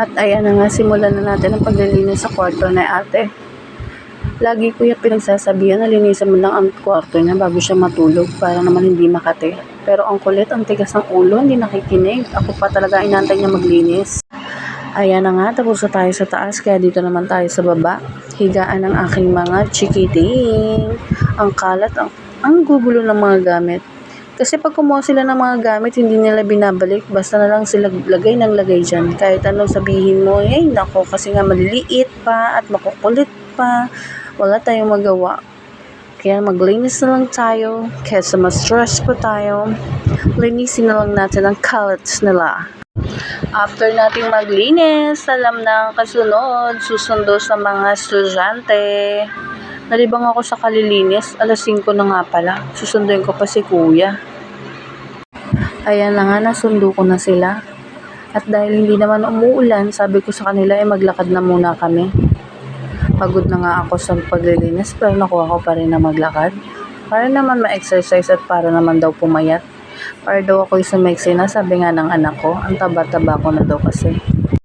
At ayan na nga, simulan na natin ang paglilinis sa kwarto ni ate. Lagi ko yung pinagsasabihan na linisan mo lang ang kwarto niya bago siya matulog para naman hindi makate. Pero ang kulit, ang tigas ng ulo, hindi nakikinig. Ako pa talaga inantay niya maglinis. Ayan na nga, tapos na tayo sa taas, kaya dito naman tayo sa baba. Higaan ng aking mga chikiting. Ang kalat, ang gugulo ng mga gamit. Kasi pag kumuha sila ng mga gamit, hindi nila binabalik. Basta na lang sila lagay ng lagay dyan. Kahit anong sabihin mo, nako, kasi nga maliliit pa at makukulit pa. Wala tayong magawa. Kaya maglinis na lang tayo. Kesa ma-stress pa tayo, linisin na lang natin ang kalats nila. After nating maglinis, alam na ang kasunod, susundo sa mga estudyante. Nalibang ako sa kalilinis, alas 5 na nga pala. Susunduin ko pa si kuya. Ayan na nga, nasundo ko na sila. At dahil hindi naman umuulan, sabi ko sa kanila maglakad na muna kami. Pagod na nga ako sa paglilinis, pero nakuha ko pa rin na maglakad. Para naman ma-exercise at para naman daw pumayat. Para daw ako sumeksi na, sabi nga ng anak ko, ang taba-taba ko na daw kasi.